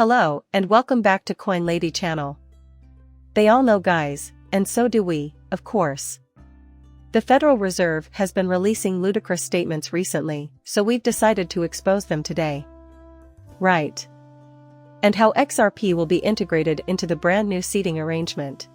Hello, and welcome back to Coin Lady channel. They all know, guys, and so do we, of course. The Federal Reserve has been releasing ludicrous statements recently, so we've decided to expose them today. Right. And how XRP will be integrated into the brand new seating arrangement.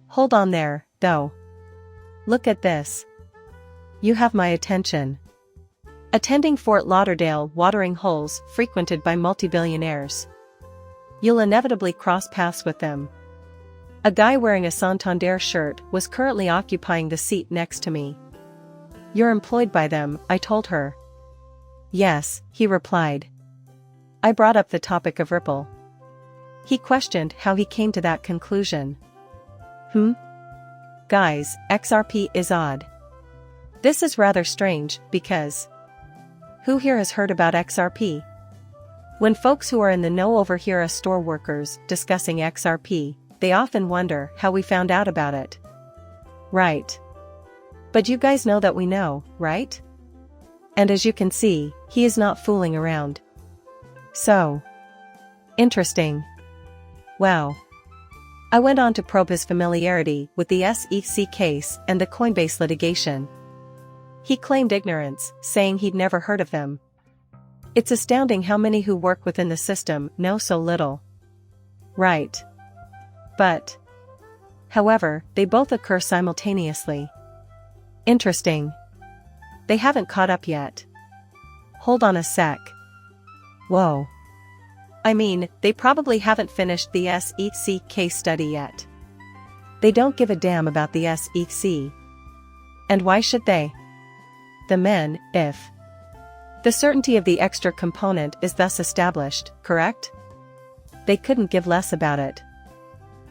Hold on there, though. Look at this. You have my attention. Attending Fort Lauderdale watering holes frequented by multi-billionaires. You'll inevitably cross paths with them. A guy wearing a Santander shirt was currently occupying the seat next to me. You're employed by them, I told her. Yes, he replied. I brought up the topic of Ripple. He questioned how he came to that conclusion. Guys, XRP is odd. This is rather strange, because who here has heard about XRP? When folks who are in the know overhear us store workers discussing XRP, they often wonder how we found out about it. Right. But you guys know that we know, right? And as you can see, he is not fooling around. So interesting. Wow. I went on to probe his familiarity with the SEC case and the Coinbase litigation. He claimed ignorance, saying he'd never heard of them. It's astounding how many who work within the system know so little. Right. But, however, they both occur simultaneously. Interesting. They haven't caught up yet. Hold on a sec. Whoa. I mean, they probably haven't finished the SEC case study yet. They don't give a damn about the SEC. And why should they? If the certainty of the extra component is thus established, correct? They couldn't give less about it.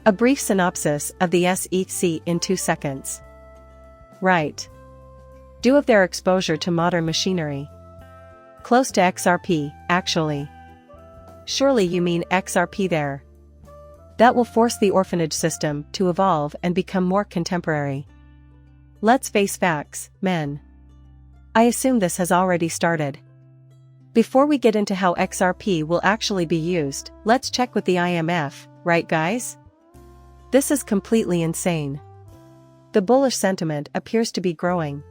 A brief synopsis of the SEC in 2 seconds. Right. Due of their exposure to modern machinery. Close to XRP, actually. Surely you mean XRP there. That will force the orphanage system to evolve and become more contemporary. Let's face facts, men. I assume this has already started. Before we get into how XRP will actually be used, let's check with the IMF, right guys? This is completely insane. The bullish sentiment appears to be growing.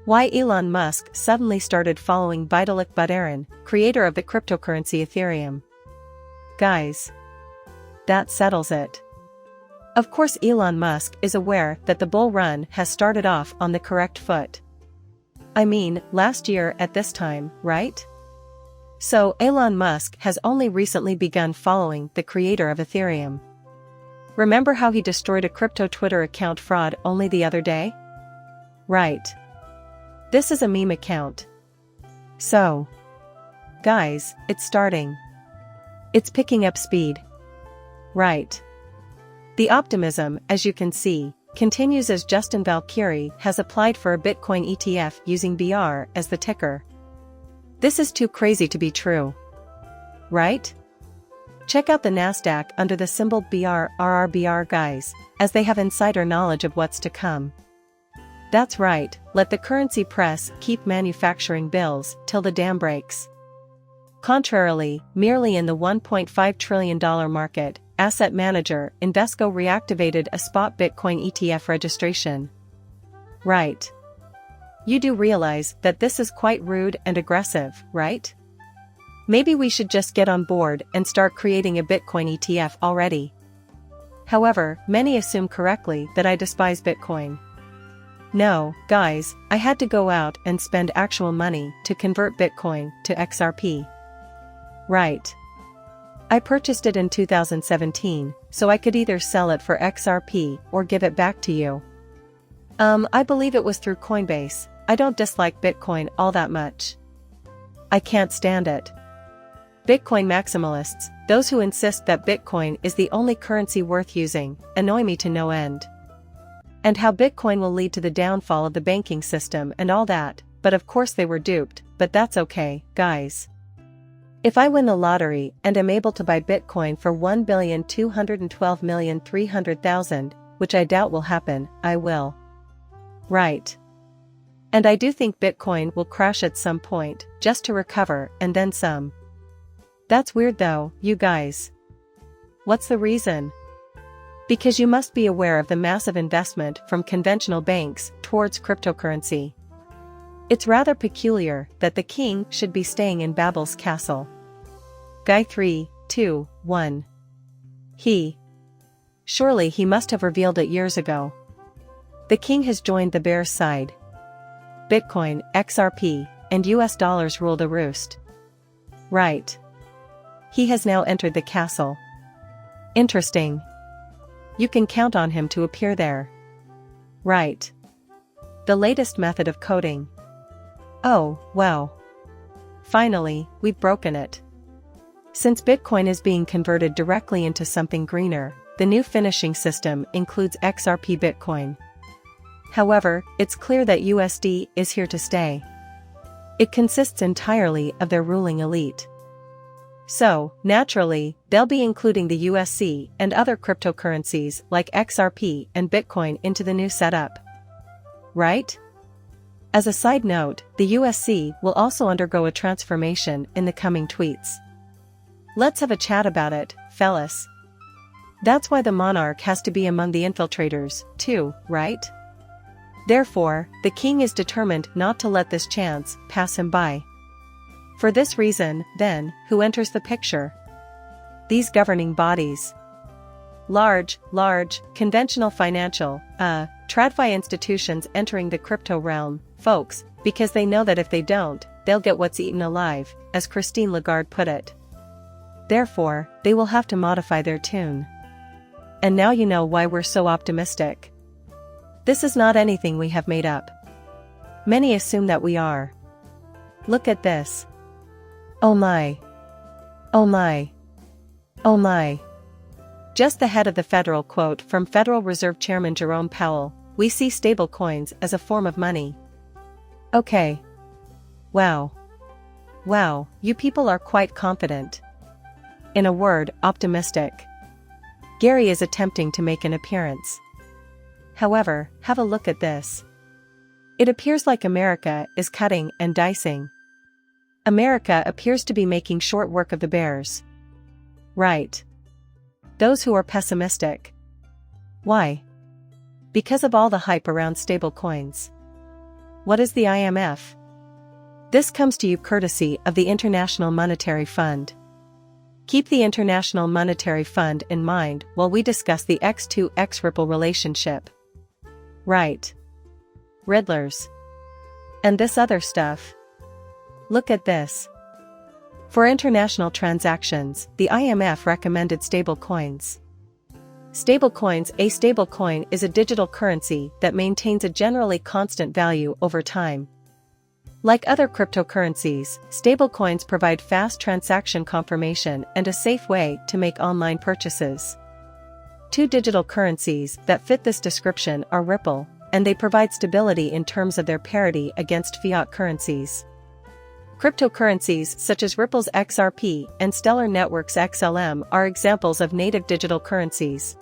Why Elon Musk suddenly started following Vitalik Buterin, creator of the cryptocurrency Ethereum. Guys. That settles it. Of course Elon Musk is aware that the bull run has started off on the correct foot. I mean, last year at this time, right? So Elon Musk has only recently begun following the creator of Ethereum. Remember how he destroyed a crypto Twitter account fraud only the other day? Right. This is a meme account. So, guys, it's starting. It's picking up speed. Right. The optimism, as you can see, continues as Justin Valkyrie has applied for a Bitcoin ETF using BR as the ticker. This is too crazy to be true. Right? Check out the Nasdaq under the symbol BRRRBR, guys, as they have insider knowledge of what's to come. That's right, let the currency press keep manufacturing bills till the dam breaks. Contrarily, merely in the $1.5 trillion market, asset manager Invesco reactivated a spot Bitcoin ETF registration. Right. You do realize that this is quite rude and aggressive, right? Maybe we should just get on board and start creating a Bitcoin ETF already. However, many assume correctly that I despise Bitcoin. No, guys, I had to go out and spend actual money to convert Bitcoin to XRP. Right. I purchased it in 2017, so I could either sell it for XRP or give it back to you. I believe it was through Coinbase. I don't dislike Bitcoin all that much. I can't stand it. Bitcoin maximalists, those who insist that Bitcoin is the only currency worth using, annoy me to no end. And how Bitcoin will lead to the downfall of the banking system and all that, but of course they were duped, but that's okay, guys. If I win the lottery and am able to buy Bitcoin for 1,212,300,000, which I doubt will happen, I will. Right. And I do think Bitcoin will crash at some point, just to recover, and then some. That's weird though, you guys. What's the reason? Because you must be aware of the massive investment from conventional banks towards cryptocurrency. It's rather peculiar that the king should be staying in Babel's castle. Guy 3, 2, 1. Surely he must have revealed it years ago. The king has joined the bear's side. Bitcoin, XRP, and US dollars rule the roost. Right. He has now entered the castle. Interesting. You can count on him to appear there. Right. The latest method of coding. Oh, wow. Finally, we've broken it. Since Bitcoin is being converted directly into something greener, the new finishing system includes XRP Bitcoin. However, it's clear that USD is here to stay. It consists entirely of their ruling elite. So, naturally, they'll be including the USC and other cryptocurrencies like XRP and Bitcoin into the new setup. Right? As a side note, the USC will also undergo a transformation in the coming tweets. Let's have a chat about it, fellas. That's why the monarch has to be among the infiltrators, too, right? Therefore, the king is determined not to let this chance pass him by. For this reason, then, who enters the picture? These governing bodies. Large, conventional financial, TradFi institutions entering the crypto realm, folks, because they know that if they don't, they'll get what's eaten alive, as Christine Lagarde put it. Therefore, they will have to modify their tune. And now you know why we're so optimistic. This is not anything we have made up. Many assume that we are. Look at this. Oh my. Oh my. Oh my. Just the head of the Federal quote from Federal Reserve Chairman Jerome Powell, "We see stablecoins as a form of money." Okay. Wow. Wow, you people are quite confident. In a word, optimistic. Gary is attempting to make an appearance. However, have a look at this. It appears like America is cutting and dicing. America appears to be making short work of the bears. Right. Those who are pessimistic. Why? Because of all the hype around stablecoins. What is the IMF? This comes to you courtesy of the International Monetary Fund. Keep the International Monetary Fund in mind while we discuss the X2X Ripple relationship. Right. Riddlers. And this other stuff. Look at this. For international transactions, the IMF recommended stablecoins. Stablecoins. A stablecoin is a digital currency that maintains a generally constant value over time. Like other cryptocurrencies, stablecoins provide fast transaction confirmation and a safe way to make online purchases. Two digital currencies that fit this description are Ripple, and they provide stability in terms of their parity against fiat currencies. Cryptocurrencies such as Ripple's XRP and Stellar Networks XLM are examples of native digital currencies.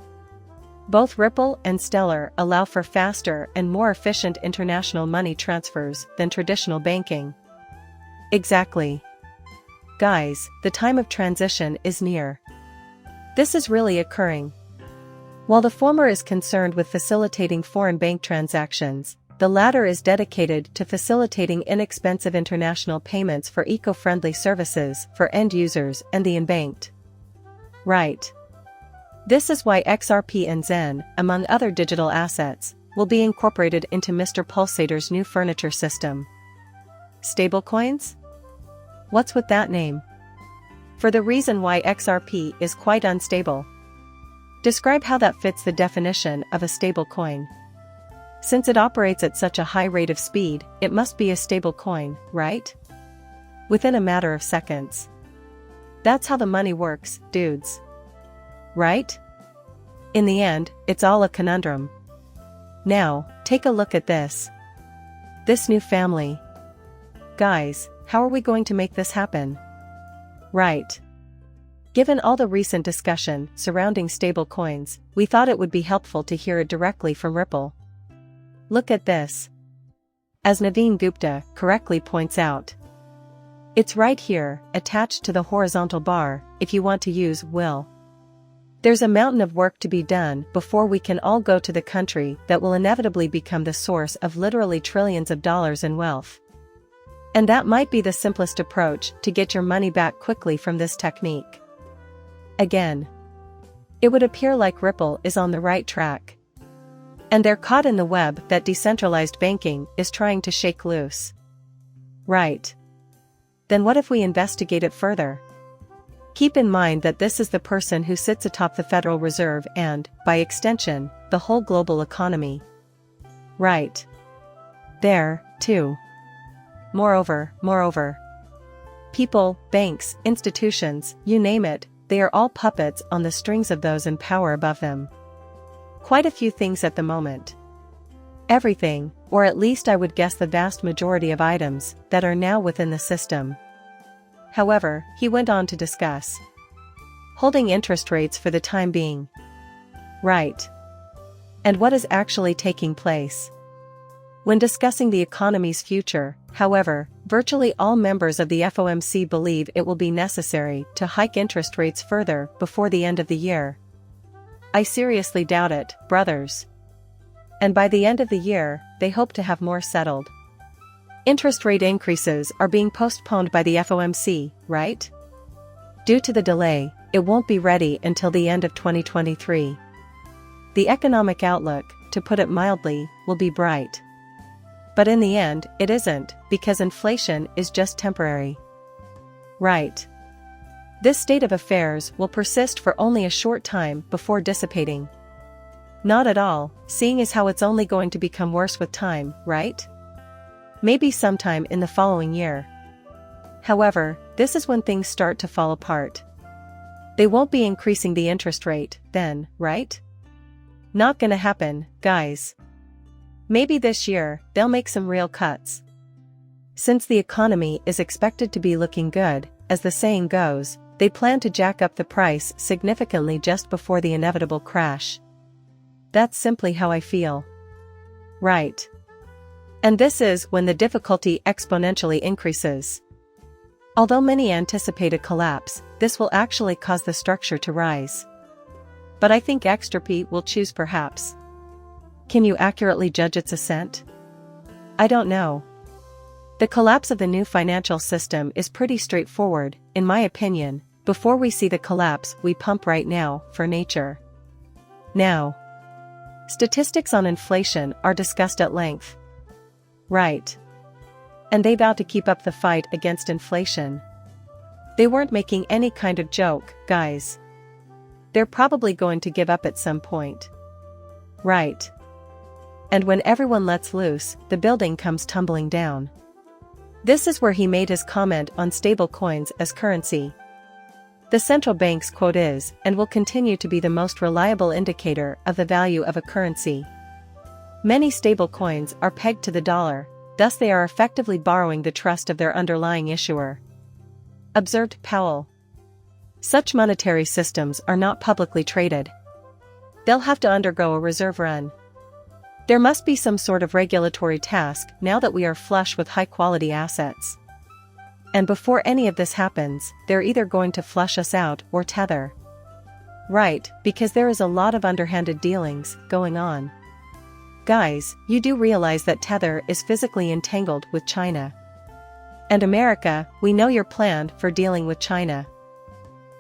Both Ripple and Stellar allow for faster and more efficient international money transfers than traditional banking. Exactly. Guys, the time of transition is near. This is really occurring. While the former is concerned with facilitating foreign bank transactions, the latter is dedicated to facilitating inexpensive international payments for eco-friendly services for end users and the unbanked. Right. This is why XRP and Zen, among other digital assets, will be incorporated into Mr. Pulsator's new furniture system. Stablecoins? What's with that name? For the reason why XRP is quite unstable. Describe how that fits the definition of a stablecoin. Since it operates at such a high rate of speed, it must be a stable coin, right? Within a matter of seconds. That's how the money works, dudes. Right? In the end, it's all a conundrum. Now, take a look at this. This new family. Guys, how are we going to make this happen? Right. Given all the recent discussion surrounding stable coins, we thought it would be helpful to hear it directly from Ripple. Look at this. As Naveen Gupta correctly points out, It's right here, attached to the horizontal bar, if you want to use will. There's a mountain of work to be done before we can all go to the country that will inevitably become the source of literally trillions of dollars in wealth. And that might be the simplest approach to get your money back quickly from this technique. Again, it would appear like Ripple is on the right track. And they're caught in the web that decentralized banking is trying to shake loose. Right. Then what if we investigate it further? Keep in mind that this is the person who sits atop the Federal Reserve and, by extension, the whole global economy. Right. There, too. Moreover, people, banks, institutions, you name it, they are all puppets on the strings of those in power above them. Quite a few things at the moment. Everything, or at least I would guess the vast majority of items, that are now within the system. However, he went on to discuss holding interest rates for the time being. Right. And what is actually taking place? When discussing the economy's future, however, virtually all members of the FOMC believe it will be necessary to hike interest rates further before the end of the year. I seriously doubt it, brothers. And by the end of the year, they hope to have more settled. Interest rate increases are being postponed by the FOMC, right? Due to the delay, it won't be ready until the end of 2023. The economic outlook, to put it mildly, will be bright. But in the end, it isn't, because inflation is just temporary. Right. This state of affairs will persist for only a short time before dissipating. Not at all, seeing as how it's only going to become worse with time, right? Maybe sometime in the following year. However, this is when things start to fall apart. They won't be increasing the interest rate, then, right? Not gonna happen, guys. Maybe this year, they'll make some real cuts. Since the economy is expected to be looking good, as the saying goes, they plan to jack up the price significantly just before the inevitable crash. That's simply how I feel. Right. And this is when the difficulty exponentially increases. Although many anticipate a collapse, this will actually cause the structure to rise. But I think XRP will choose perhaps. Can you accurately judge its ascent? I don't know. The collapse of the new financial system is pretty straightforward, in my opinion. Before we see the collapse we pump right now, for nature. Now. Statistics on inflation are discussed at length. Right. And they vow to keep up the fight against inflation. They weren't making any kind of joke, guys. They're probably going to give up at some point. Right. And when everyone lets loose, the building comes tumbling down. This is where he made his comment on stablecoins as currency. The central bank's quote is, and will continue to be the most reliable indicator of the value of a currency. Many stablecoins are pegged to the dollar, thus they are effectively borrowing the trust of their underlying issuer. Observed Powell. Such monetary systems are not publicly traded. They'll have to undergo a reserve run. There must be some sort of regulatory task now that we are flush with high-quality assets. And before any of this happens, they're either going to flush us out or tether. Right, because there is a lot of underhanded dealings going on. Guys, you do realize that Tether is physically entangled with China. And America, we know your plan for dealing with China.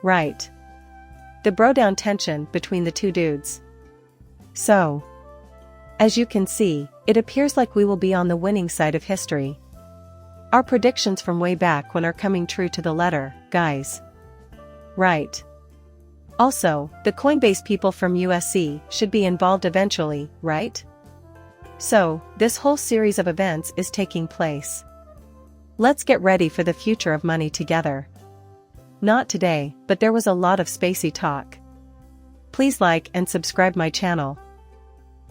Right. The bro-down tension between the two dudes. So, as you can see, it appears like we will be on the winning side of history. Our predictions from way back when are coming true to the letter, guys. Right. Also, the Coinbase people from USC should be involved eventually, right? So, this whole series of events is taking place. Let's get ready for the future of money together. Not today, but there was a lot of spacey talk. Please like and subscribe my channel.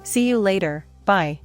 See you later, bye.